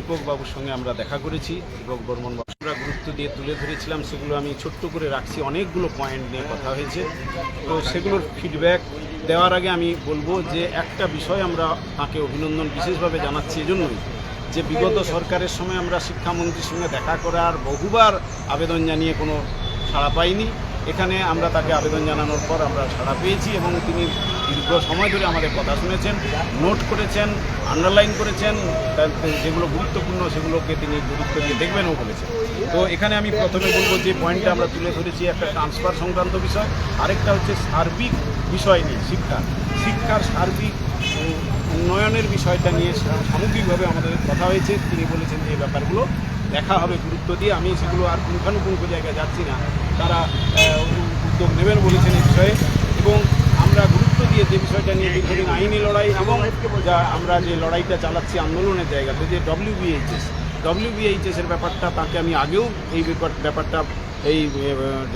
দীপক বাবুর সঙ্গে আমরা দেখা করেছি। দীপক বর্মন বাবু আমরা গুরুত্ব দিয়ে তুলে ধরেছিলাম, সেগুলো আমি ছোট্ট করে রাখছি। অনেকগুলো পয়েন্ট নিয়ে কথা হয়েছে, তো সেগুলোর ফিডব্যাক দেওয়ার আগে আমি বলবো যে একটা বিষয় আমরা তাকে অভিনন্দন বিশেষভাবে জানাচ্ছি এজন্যই যে বিগত সরকারের সময় আমরা শিক্ষামন্ত্রীর সঙ্গে দেখা করার বহুবার আবেদন জানিয়ে কোনো সাড়া পাইনি। এখানে আমরা তাকে আবেদন জানানোর পর আমরা সাড়া পেয়েছি এবং তিনি দীর্ঘ সময় ধরে আমাদের কথা শুনেছেন, নোট করেছেন, আন্ডারলাইন করেছেন, যেগুলো গুরুত্বপূর্ণ সেগুলোকে তিনি গুরুত্ব দিয়ে দেখবেনও বলেছেন। তো এখানে আমি প্রথমে বলবো যে পয়েন্টটা আমরা তুলে ধরেছি একটা ট্রান্সফার সংক্রান্ত বিষয়, আরেকটা হচ্ছে সার্বিক বিষয় নিয়ে শিক্ষার সার্বিক উন্নয়নের বিষয়টা নিয়ে সামগ্রিকভাবে আমাদের কথা হয়েছে। তিনি বলেছেন যে এই ব্যাপারগুলো দেখা হবে গুরুত্ব দিয়ে। আমি সেগুলো আর পুঙ্খানুপুঙ্খ জায়গায় যাচ্ছি না, তারা উদ্যোগ নেবেন বলেছেন এই বিষয়ে। এবং আমরা গুরুত্ব দিয়ে যে বিষয়টা নিয়ে দীর্ঘদিন আইনি লড়াই এবং যা আমরা যে লড়াইটা চালাচ্ছি আন্দোলনের জায়গাতে, যে ডব্লিউবিএইচএসের ব্যাপারটা তাকে আমি আগেও এই ব্যাপারটা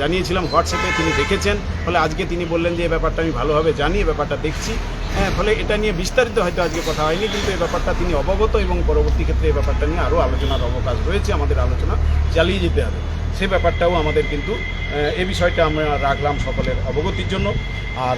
জানিয়েছিলাম হোয়াটসঅ্যাপে, তিনি দেখেছেন। ফলে আজকে তিনি বললেন যে এই ব্যাপারটা আমি ভালোভাবে জানি, এই ব্যাপারটা দেখছি। ফলে এটা নিয়ে বিস্তারিত হয়তো আজকে কথা হয়নি, কিন্তু এই ব্যাপারটা তিনি অবগত এবং পরবর্তী ক্ষেত্রে এই ব্যাপারটা নিয়ে আরও আলোচনার অবকাশ রয়েছে, আমাদের আলোচনা চালিয়ে যেতে হবে। সে ব্যাপারটাও আমাদের কিন্তু এই বিষয়টা আমরা রাখলাম সকলের অবগতির জন্য। আর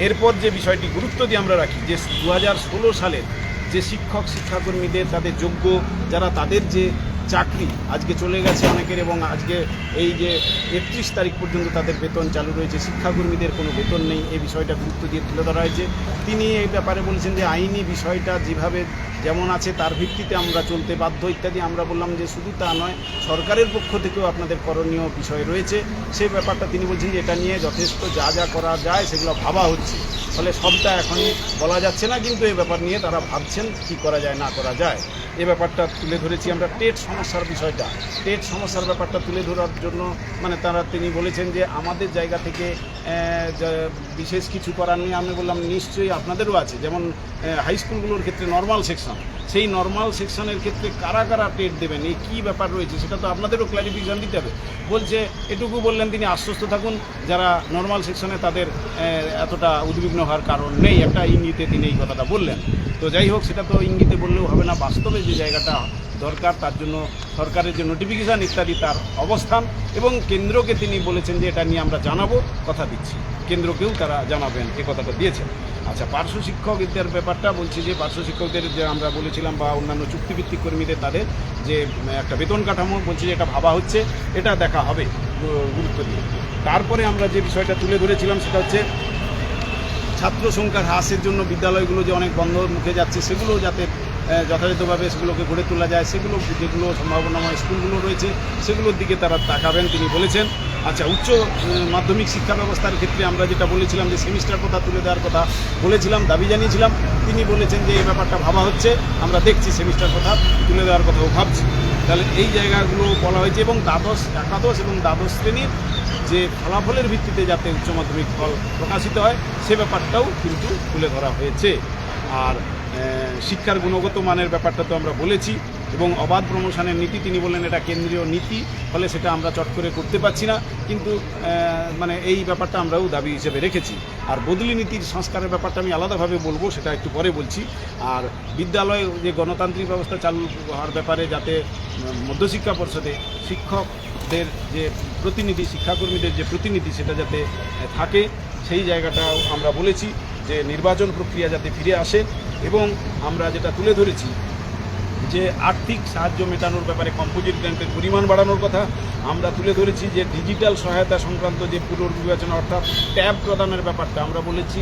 এরপর যে বিষয়টি গুরুত্ব দিয়ে আমরা রাখি যে 2016 সালের যে শিক্ষাকর্মীদের তাদের যোগ্য যারা তাদের যে চাকরি আজকে চলে গেছে অনেকের, এবং আজকে এই যে 31 তারিখ পর্যন্ত তাদের বেতন চালু রয়েছে, শিক্ষাকর্মীদের কোনো বেতন নেই, এই বিষয়টা গুরুত্ব দিয়ে তুলে ধরা হয়েছে। তিনি এই ব্যাপারে বলেছেন যে আইনি বিষয়টা যেভাবে যেমন আছে তার ভিত্তিতে আমরা চলতে বাধ্য ইত্যাদি। আমরা বললাম যে শুধু তা নয়, সরকারের পক্ষ থেকেও আপনাদের করণীয় বিষয় রয়েছে, সেই ব্যাপারটা তিনি বলছেন যে এটা নিয়ে যথেষ্ট যা করা যায় সেগুলো ভাবা হচ্ছে। ফলে সবটা এখনই বলা যাচ্ছে না, কিন্তু এই ব্যাপার নিয়ে তারা ভাবছেন কী করা যায় না করা যায়। এ ব্যাপারটা তুলে ধরেছি আমরা। টেট সমস্যার বিষয়টা, টেট সমস্যার ব্যাপারটা তুলে ধরার জন্য তিনি বলেছেন যে আমাদের জায়গা থেকে বিশেষ কিছু করার নেই। আমি বললাম নিশ্চয়ই আপনাদেরও আছে, যেমন হাই স্কুলগুলোর ক্ষেত্রে নর্মাল সেকশন, সেই নর্মাল সেকশনের ক্ষেত্রে কারা কারা টেট দেবেন, এই কী ব্যাপার রয়েছে সেটা তো আপনাদেরও ক্ল্যারিফিকেশন দিতে হবে। বলছে এটুকু বললেন তিনি আশ্বস্ত থাকুন যারা নর্মাল সেকশনে তাদের এতটা উদ্বিগ্ন হওয়ার কারণ নেই, একটা ইঙ্গিতে তিনি এই কথাটা বললেন। তো যাই হোক, সেটা তো ইঙ্গিতে বললেও হবে না, বাস্তবে যে জায়গাটা দরকার তার জন্য সরকারের যে নোটিফিকেশান ইত্যাদি তার অবস্থান, এবং কেন্দ্রকে তিনি বলেছেন যে এটা নিয়ে আমরা জানাবো, কথা দিচ্ছি কেন্দ্রকেও তারা জানাবেন, এ কথাটা দিয়েছেন। আচ্ছা, পার্শ্ব শিক্ষকদের ব্যাপারটা বলছি যে পার্শ্ব শিক্ষকদের যে আমরা বলেছিলাম বা অন্যান্য চুক্তিভিত্তিক কর্মীদের তাদের যে একটা বেতন কাঠামো, বলছি যে এটা ভাবা হচ্ছে, এটা দেখা হবে গুরুত্ব দিয়ে। তারপরে আমরা যে বিষয়টা তুলে ধরেছিলাম সেটা হচ্ছে ছাত্র সংখ্যার হ্রাসের জন্য বিদ্যালয়গুলো যে অনেক বন্ধ মুখে যাচ্ছে, সেগুলো যাতে যথাযথভাবে সেগুলোকে গড়ে তোলা যায়, সেগুলো যেগুলো সম্ভাবনাময় স্কুলগুলো রয়েছে সেগুলোর দিকে তারা তাকাবেন তিনি বলেছেন। আচ্ছা, উচ্চ মাধ্যমিক শিক্ষা ব্যবস্থার ক্ষেত্রে আমরা যেটা বলেছিলাম যে সেমিস্টার কথা তুলে দেওয়ার কথা বলেছিলাম, দাবি জানিয়েছিলাম, তিনি বলেছেন যে এই ব্যাপারটা ভাবা হচ্ছে, আমরা দেখছি সেমিস্টার কথা তুলে দেওয়ার কথাও ভাবছি। তাহলে এই জায়গাগুলো বলা হয়েছে, এবং একাদশ এবং দ্বাদশ শ্রেণীর যে ফলাফলের ভিত্তিতে যাতে উচ্চ মাধ্যমিক ফল প্রকাশিত হয় সে ব্যাপারটাও কিন্তু তুলে ধরা হয়েছে। আর শিক্ষার গুণগত মানের ব্যাপারটা তো আমরা বলেছি, এবং অবাধ প্রমোশনের নীতি তিনি বললেন এটা কেন্দ্রীয় নীতি, ফলে সেটা আমরা চট করে করতে পারছি না, কিন্তু এই ব্যাপারটা আমরাও দাবি হিসেবে রেখেছি। আর বদলি নীতির সংস্কারের ব্যাপারটা আমি আলাদাভাবে বলবো, সেটা একটু পরে বলছি। আর বিদ্যালয়ে যে গণতান্ত্রিক ব্যবস্থা চালু হওয়ার ব্যাপারে যাতে মধ্যশিক্ষা পর্ষদে শিক্ষকদের যে প্রতিনিধি, শিক্ষাকর্মীদের যে প্রতিনিধি সেটা যাতে থাকে, সেই জায়গাটাও আমরা বলেছি যে নির্বাচন প্রক্রিয়া যাতে ফিরে আসে। এবং আমরা যেটা তুলে ধরেছি যে আর্থিক সাহায্য মেটানোর ব্যাপারে কম্পোজিট গ্র্যান্টের পরিমাণ বাড়ানোর কথা আমরা তুলে ধরেছি। যে ডিজিটাল সহায়তা সংক্রান্ত যে পুনর্বিবেচনা অর্থাৎ ট্যাব প্রদানের ব্যাপারটা আমরা বলেছি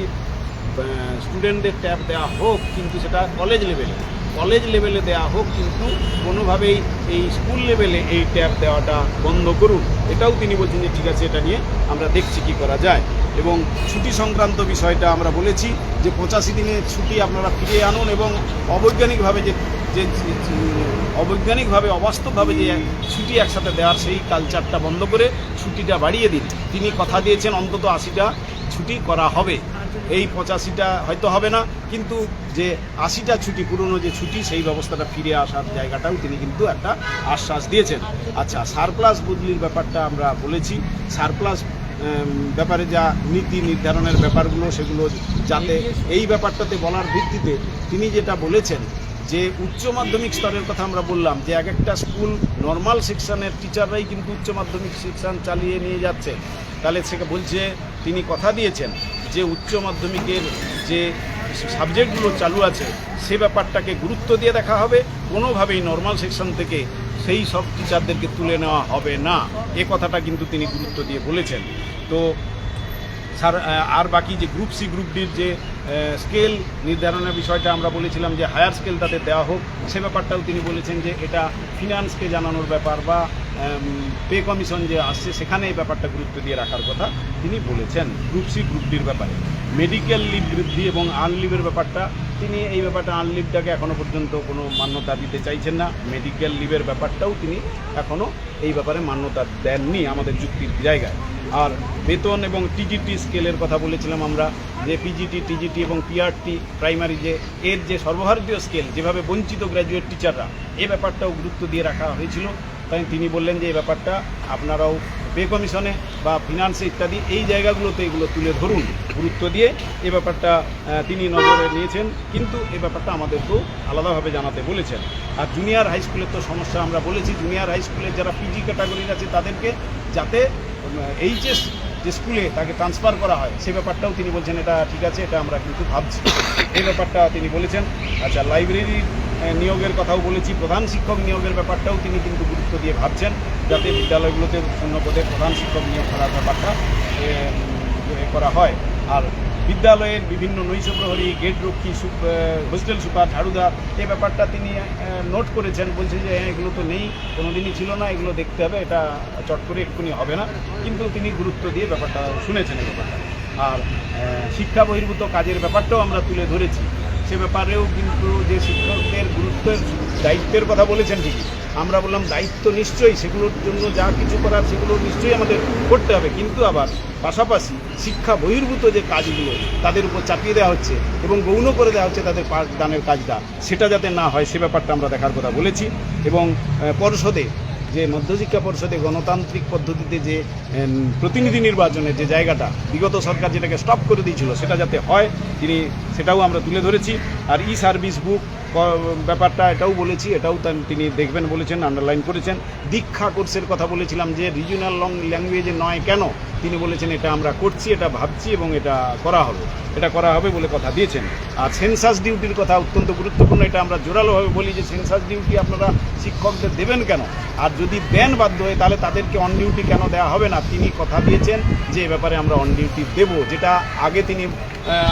স্টুডেন্টদের ট্যাব দেওয়া হোক, কিন্তু সেটা কলেজ লেভেলে দেওয়া হোক, কিন্তু কোনোভাবেই এই স্কুল লেভেলে এই ট্যাব দেওয়াটা বন্ধ করুন। এটাও তিনি বলছেন যে ঠিক আছে, এটা নিয়ে আমরা দেখছি কী করা যায়। এবং ছুটি সংক্রান্ত বিষয়টা আমরা বলেছি যে 85 দিনের ছুটি আপনারা ফিরিয়ে আনুন, এবং অবৈজ্ঞানিকভাবে অবাস্তবভাবে যে ছুটি একসাথে দেওয়ার সেই কালচারটা বন্ধ করে ছুটিটা বাড়িয়ে দিন। তিনি কথা দিয়েছেন অন্তত 80টা ছুটি করা হবে, এই 85টা হয়তো হবে না, কিন্তু যে 80টা ছুটি, পুরনো যে ছুটি, সেই ব্যবস্থাটা ফিরে আসার জায়গাটাও তিনি কিন্তু একটা আশ্বাস দিয়েছেন। আচ্ছা, সারপ্লাস বদলির ব্যাপারটা আমরা বলেছি, সারপ্লাস ব্যাপারে যা নীতি নির্ধারণের ব্যাপারগুলো সেগুলো যাতে এই ব্যাপারটাতে বলার ভিত্তিতে তিনি যেটা বলেছেন যে উচ্চ মাধ্যমিক স্তরের কথা আমরা বললাম যে এক একটা স্কুল নর্মাল সেকশনের টিচাররাই কিন্তু উচ্চ মাধ্যমিক সেকশন চালিয়ে নিয়ে যাচ্ছে, তাহলে সেটা বলছে তিনি কথা দিয়েছেন যে উচ্চ মাধ্যমিকের যে সাবজেক্টগুলো চালু আছে সে ব্যাপারটাকে গুরুত্ব দিয়ে দেখা হবে, কোনোভাবেই নর্মাল সেকশন থেকে সেই সব টিচারদেরকে তুলে নেওয়া হবে না, এ কথাটা কিন্তু তিনি গুরুত্ব দিয়ে বলেছেন। তো স্যার আর বাকি যে গ্রুপ সি গ্রুপ ডির যে স্কেল নির্ধারণের বিষয়টা আমরা বলেছিলাম যে হায়ার স্কেল তাদের দেওয়া হোক, সে ব্যাপারটাও তিনি বলেছেন যে এটা ফিনান্সকে জানানোর ব্যাপার বা পে কমিশন যে আসছে সেখানে এই ব্যাপারটা গুরুত্ব দিয়ে রাখার কথা তিনি বলেছেন গ্রুপ সি গ্রুপ ডির ব্যাপারে। মেডিকেল লিভ বৃদ্ধি এবং আনলিভের ব্যাপারটা তিনি এই ব্যাপারটা আনলিভটাকে এখনও পর্যন্ত কোনো মান্যতা দিতে চাইছেন না, মেডিকেল লিভের ব্যাপারটাও তিনি এখনও এই ব্যাপারে মান্যতা দেননি আমাদের যুক্তির জায়গায়। আর বেতন এবং টিজিটি স্কেলের কথা বলেছিলাম আমরা যে পিজিটি টিজিটি এবং পিআরটি প্রাইমারি যে এর যে সর্বভারতীয় স্কেল যেভাবে বঞ্চিত গ্র্যাজুয়েট টিচাররা এই ব্যাপারটাও গুরুত্ব দিয়ে রাখা হয়েছিল, তাই তিনি বললেন যে এই ব্যাপারটা আপনারাও পে কমিশনে বা ফিনান্সে ইত্যাদি এই জায়গাগুলোতে এগুলো তুলে ধরুন, গুরুত্ব দিয়ে এ ব্যাপারটা তিনি নজরে নিয়েছেন, কিন্তু এ ব্যাপারটা আমাদেরকেও আলাদাভাবে জানাতে বলেছেন। আর জুনিয়র হাই স্কুলের তো সমস্যা আমরা বলেছি, জুনিয়র হাই স্কুলের যারা পিজি ক্যাটাগরির আছে তাদেরকে যাতে এইচএস যে স্কুলে তাকে ট্রান্সফার করা হয় সে ব্যাপারটাও তিনি বলছেন এটা ঠিক আছে, এটা আমরা কিন্তু ভাবছি, এই ব্যাপারটা তিনি বলেছেন। আচ্ছা, লাইব্রেরির নিয়োগের কথাও বলেছি, প্রধান শিক্ষক নিয়োগের ব্যাপারটাও তিনি কিন্তু গুরুত্ব দিয়ে ভাবছেন যাতে বিদ্যালয়গুলোতে শূন্য পদে প্রধান শিক্ষক নিয়োগ করার ব্যাপারটা করা হয়। আর বিদ্যালয়ের বিভিন্ন নৈশ প্রহরী, গেট রক্ষী, হোস্টেল সুপার, ঝাড়ুদার এই ব্যাপারটা তিনি নোট করেছেন, বলছে যে হ্যাঁ এগুলো তো নেই, কোনোদিনই ছিল না, এগুলো দেখতে হবে, এটা চট করে এক্ষুনি হবে না, কিন্তু তিনি গুরুত্ব দিয়ে ব্যাপারটা শুনেছেন এই ব্যাপারটা। আর শিক্ষা বহির্ভূত কাজের ব্যাপারটাও আমরা তুলে ধরেছি, সে ব্যাপারেও কিন্তু যে শিক্ষকদের গুরুত্বের দায়িত্বের কথা বলেছেন ঠিকই, আমরা বললাম দায়িত্ব নিশ্চয়ই সেগুলোর জন্য যা কিছু করার সেগুলো নিশ্চয়ই আমাদের করতে হবে, কিন্তু আবার পাশাপাশি শিক্ষা বহির্ভূত যে কাজগুলো তাদের উপর চাপিয়ে দেওয়া হচ্ছে এবং গৌণ করে দেওয়া হচ্ছে তাদের পাঠদানের কাজটা, সেটা যাতে না হয় সে ব্যাপারটা আমরা দেখার কথা বলেছি। এবং পর্ষদে যে মধ্যশিক্ষা পর্ষদে গণতান্ত্রিক পদ্ধতিতে যে প্রতিনিধি নির্বাচনের যে জায়গাটা বিগত সরকার যেটাকে স্টপ করে দিয়েছিল সেটা যাতে হয় তিনি সেটাও আমরা তুলে ধরেছি। আর ই সার্ভিস বুক ব্যাপারটা এটাও বলেছি, এটাও তিনি দেখবেন বলেছেন, আন্ডারলাইন করেছেন। দীক্ষা কোর্সের কথা বলেছিলাম যে রিজিওনাল ল্যাঙ্গুয়েজে নয় কেন, তিনি বলেছেন এটা আমরা করছি, এটা ভাবছি এবং এটা করা হবে বলে কথা দিয়েছেন। আর সেন্সাস ডিউটির কথা অত্যন্ত গুরুত্বপূর্ণ, এটা আমরা জোরালোভাবে বলি যে সেন্সাস ডিউটি আপনারা শিক্ষকদের দেবেন কেন, আর যদি দেন বাধ্য হয়ে তাহলে তাদেরকে অন ডিউটি কেন দেওয়া হবে না, তিনি কথা দিয়েছেন যে এ ব্যাপারে আমরা অন ডিউটি দেবো, যেটা আগে তিনি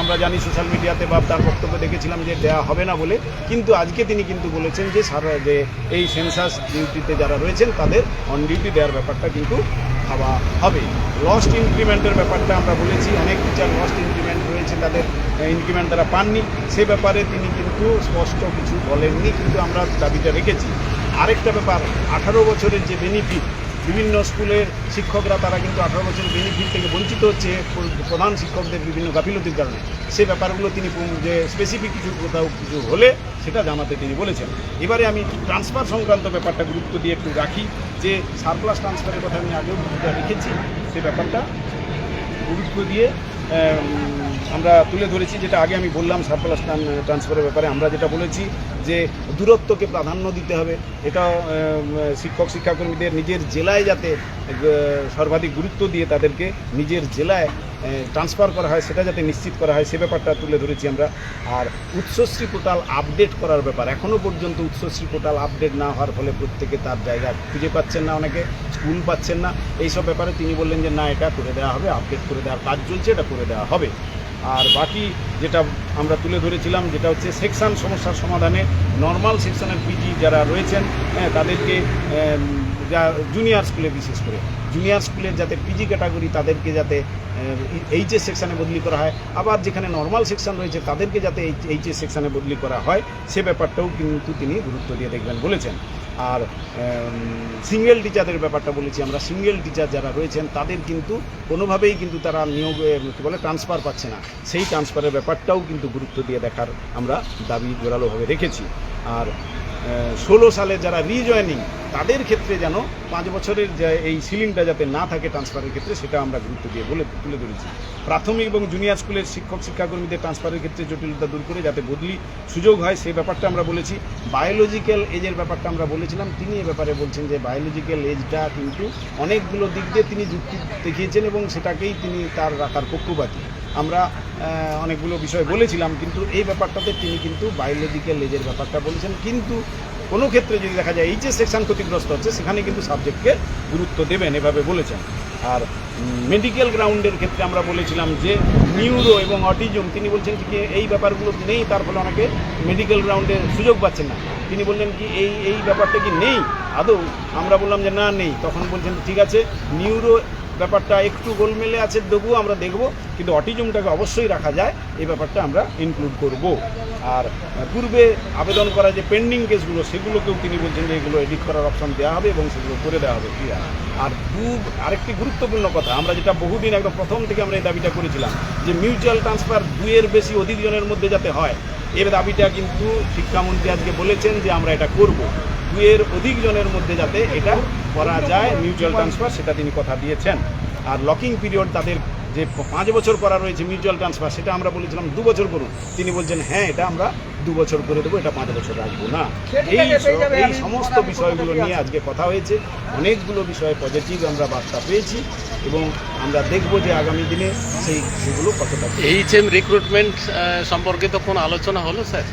আমরা জানি সোশ্যাল মিডিয়াতে বা তার বক্তব্য দেখেছিলাম যে দেওয়া হবে না বলে, কিন্তু আজকে তিনি কিন্তু বলেছেন যে যে এই সেন্সাস ডিউটিতে যারা রয়েছেন তাদের অন ডিউটি দেওয়ার ব্যাপারটা কিন্তু ভাবা হবে। লস্ট ইনক্রিমেন্টের ব্যাপারটা আমরা বলেছি, অনেক টিচার লস্ট ইনক্রিমেন্ট রয়েছে, তাদের ইনক্রিমেন্ট তারা পাননি, সে ব্যাপারে তিনি কিন্তু স্পষ্ট কিছু বলেননি, কিন্তু আমরা দাবিটা রেখেছি। আরেকটা ব্যাপার 18 বছরের যে বেনিফিট, বিভিন্ন স্কুলের শিক্ষকরা তারা কিন্তু 18 বছরের বেনিফিট থেকে বঞ্চিত হচ্ছে প্রধান শিক্ষকদের বিভিন্ন গাফিলতির কারণে, সে ব্যাপারগুলো তিনি যে স্পেসিফিক কিছু কোথাও কিছু হলে সেটা জানাতে তিনি বলেছেন। এবারে আমি ট্রান্সফার সংক্রান্ত ব্যাপারটা গুরুত্ব দিয়ে একটু রাখি, যে সারপ্লাস ট্রান্সফারের কথা আমি আগেও রেখেছি, সে ব্যাপারটা গুরুত্ব দিয়ে আমরা তুলে ধরেছি, যেটা আগে আমি বললাম সারপ্লাস ট্রান্সফারের ব্যাপারে আমরা যেটা বলেছি যে দূরত্বকে প্রাধান্য দিতে হবে, এটা শিক্ষাকর্মীদের নিজের জেলায় যাতে সর্বাধিক গুরুত্ব দিয়ে তাদেরকে নিজের জেলায় ট্রান্সফার করা হয় সেটা যাতে নিশ্চিত করা হয় সে ব্যাপারটা তুলে ধরেছি আমরা। আর উচ্চশ্রী পোর্টাল আপডেট করার ব্যাপার, এখনও পর্যন্ত উচ্চশ্রী পোর্টাল আপডেট না হওয়ার ফলে প্রত্যেকে তার জায়গা খুঁজে পাচ্ছেন না, অনেকে স্কুল পাচ্ছেন না, এইসব ব্যাপারে তিনি বললেন যে না এটা করে দেওয়া হবে, আপডেট করে দেওয়ার কাজ চলছে, এটা করে দেওয়া হবে। আর বাকি যেটা আমরা তুলে ধরেছিলাম যেটা হচ্ছে সেকশন সমস্যার সমাধানে নর্মাল সেকশনের পিজি যারা রয়েছেন তাদেরকে যা জুনিয়র স্কুলে বিশেষ করে জুনিয়র স্কুলের যাতে পিজি ক্যাটাগরি তাদেরকে যাতে এইচএস সেকশানে বদলি করা হয়, আবার যেখানে নর্মাল সেকশন রয়েছে তাদেরকে যাতে এইচএস সেকশানে বদলি করা হয় সে ব্যাপারটাও কিন্তু তিনি গুরুত্ব দিয়ে দেখবেন বলেছেন। আর সিঙ্গেল টিচারের ব্যাপারটা বলেছি আমরা, সিঙ্গেল টিচার যারা রয়েছেন তাদের কিন্তু কোনোভাবেই কিন্তু তারা নিয়োগ কী বলে ট্রান্সফার পাচ্ছে না, সেই ট্রান্সফারের ব্যাপারটাও কিন্তু গুরুত্ব দিয়ে দেখার আমরা দাবি জোরালোভাবে রেখেছি। আর 16 সালে যারা রিজয়েনিং তাদের ক্ষেত্রে যেন 5 বছরের যে এই সিলিংটা যাতে না থাকে ট্রান্সফারের ক্ষেত্রে, সেটা আমরা গুরুত্ব দিয়ে তুলে ধরেছি। প্রাথমিক এবং জুনিয়র স্কুলের শিক্ষাকর্মীদের ট্রান্সফারের ক্ষেত্রে জটিলতা দূর করে যাতে বদলি সুযোগ হয় সেই ব্যাপারটা আমরা বলেছি। বায়োলজিক্যাল এজের ব্যাপারটা আমরা বলেছিলাম, তিনি এ ব্যাপারে বলছেন যে বায়োলজিক্যাল এজটা কিন্তু অনেকগুলো দিক দিয়ে তিনি যুক্তি দেখিয়েছেন এবং সেটাকেই তিনি তার রাখার পক্ষপাতী। আমরা অনেকগুলো বিষয় বলেছিলাম, কিন্তু এই ব্যাপারটাতে তিনি কিন্তু বায়োলজিক্যাল এজের ব্যাপারটা বলেছেন। কিন্তু কোনো ক্ষেত্রে যদি দেখা যায় এই যে সেকশন ক্ষতিগ্রস্ত হচ্ছে, সেখানে কিন্তু সাবজেক্টকে গুরুত্ব দেবেন, এভাবে বলেছেন। আর মেডিকেল গ্রাউন্ডের ক্ষেত্রে আমরা বলেছিলাম যে নিউরো এবং অটিজম, তিনি বলছেন কি এই ব্যাপারগুলো নেই, তার ফলে অনেকে মেডিকেল গ্রাউন্ডে সুযোগ পাচ্ছেন না। তিনি বললেন কি এই ব্যাপারটা কি নেই আদৌ? আমরা বললাম যে না নেই। তখন বলছেন ঠিক আছে, নিউরো ব্যাপারটা একটু গোলমেলে আছে, তবুও আমরা দেখব, কিন্তু অটিজমটাকে অবশ্যই রাখা যায়, এই ব্যাপারটা আমরা ইনক্লুড করব। আর পূর্বে আবেদন করা যে পেন্ডিং কেসগুলো, সেগুলোকেও তিনি বলছেন যে এগুলো এডিট করার অপশন দেওয়া হবে এবং সেগুলো করে দেওয়া হবে ক্লিয়ার। আর আরেকটি গুরুত্বপূর্ণ কথা, আমরা যেটা বহুদিন একদম প্রথম থেকে আমরা এই দাবিটা করেছিলাম যে মিউচুয়াল ট্রান্সফার 2-এর বেশি অধিক জনের মধ্যে যাতে হয়, এর দাবিটা কিন্তু শিক্ষামন্ত্রী আজকে বলেছেন যে আমরা এটা করব। 2-এর অধিক জনের মধ্যে যাতে এটা করা যায় মিউচুয়াল ট্রান্সফার, সেটা তিনি কথা দিয়েছেন। আর লকিং পিরিয়ড তাদের যে 5 বছর করা রয়েছে মিউচুয়াল ট্রান্সফার, সেটা আমরা বলেছিলাম 2 বছর করুন। তিনি বলছেন হ্যাঁ এটা আমরা 2 বছর করে দেবো, এটা 5 বছর রাখবো না। এই সমস্ত বিষয়গুলো নিয়ে আজকে কথা হয়েছে। অনেকগুলো বিষয়ে পজিটিভ আমরা বার্তা পেয়েছি এবং আমরা দেখব যে আগামী দিনে সেগুলো কতটা। এইচএম রিক্রুটমেন্ট সম্পর্কে তো কোনো আলোচনা হলো স্যার?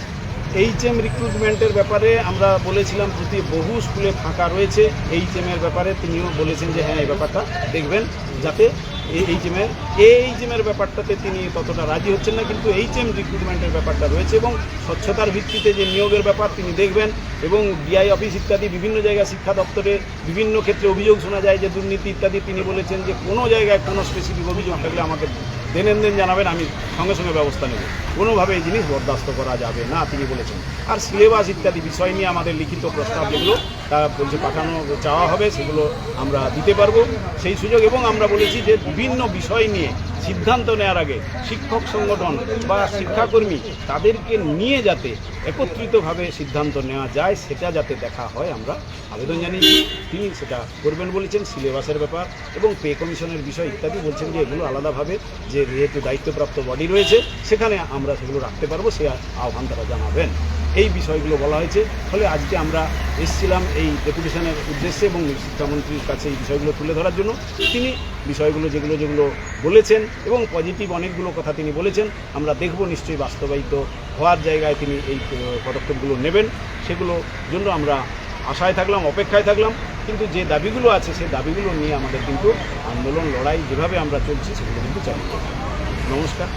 এইচএম রিক্রুটমেন্টের ব্যাপারে আমরা বলেছিলাম যদি বহু স্কুলে ফাঁকা রয়েছে এইচএমের ব্যাপারে, তিনিও বলেছেন যে হ্যাঁ এই ব্যাপারটা দেখবেন, যাতে এইচএমের ব্যাপারটাতে তিনি ততটা রাজি হচ্ছেন না, কিন্তু এইচএম রিক্রুটমেন্টের ব্যাপারটা রয়েছে এবং স্বচ্ছতার ভিত্তিতে যে নিয়োগের ব্যাপার তিনি দেখবেন। এবং ডিআই অফিস ইত্যাদি বিভিন্ন জায়গায় শিক্ষা দপ্তরে বিভিন্ন ক্ষেত্রে অভিযোগ শোনা যায় যে দুর্নীতি ইত্যাদি, তিনি বলেছেন যে কোনো জায়গায় কোনো স্পেসিফিক অভিযোগ থাকলে আমাকে দেন জানাবেন, আমি সঙ্গে সঙ্গে ব্যবস্থা নেব, কোনোভাবে এই জিনিস বরদাস্ত করা যাবে না, তিনি বলেছেন। আর সিলেবাস ইত্যাদি বিষয় নিয়ে আমাদের লিখিত প্রস্তাব যেগুলো তারা বলছে পাঠানো চাওয়া হবে, সেগুলো আমরা দিতে পারবো সেই সুযোগ। এবং আমরা বলেছি যে বিভিন্ন বিষয় নিয়ে সিদ্ধান্ত নেওয়ার আগে শিক্ষক সংগঠন বা শিক্ষাকর্মী তাদেরকে নিয়ে যাতে একত্রিতভাবে সিদ্ধান্ত নেওয়া যায়, সেটা যাতে দেখা হয় আমরা আবেদন জানিয়েছি। তিনি সেটা করবেন বলেছেন। সিলেবাসের ব্যাপার এবং পে কমিশনের বিষয় ইত্যাদি বলছেন যে এগুলো আলাদাভাবে যে যেহেতু দায়িত্বপ্রাপ্ত বডি রয়েছে সেখানে আমরা সেগুলো রাখতে পারবো, সে আহ্বান তারা জানাবেন। এই বিষয়গুলো বলা হয়েছে। ফলে আজকে আমরা এসেছিলাম এই ডেপুটেশনের উদ্দেশ্যে এবং শিক্ষামন্ত্রীর কাছে এই বিষয়গুলো তুলে ধরার জন্য। তিনি বিষয়গুলো যেগুলো বলেছেন এবং পজিটিভ অনেকগুলো কথা তিনি বলেছেন, আমরা দেখব নিশ্চয়ই বাস্তবায়িত হওয়ার জায়গায় তিনি এই পদক্ষেপগুলো নেবেন। সেগুলোর জন্য আমরা আশায় থাকলাম, অপেক্ষায় থাকলাম। কিন্তু যে দাবিগুলো আছে সেই দাবিগুলো নিয়ে আমাদের কিন্তু আন্দোলন লড়াই যেভাবে আমরা চলছি সেগুলো কিন্তু চালিয়ে যাব। নমস্কার।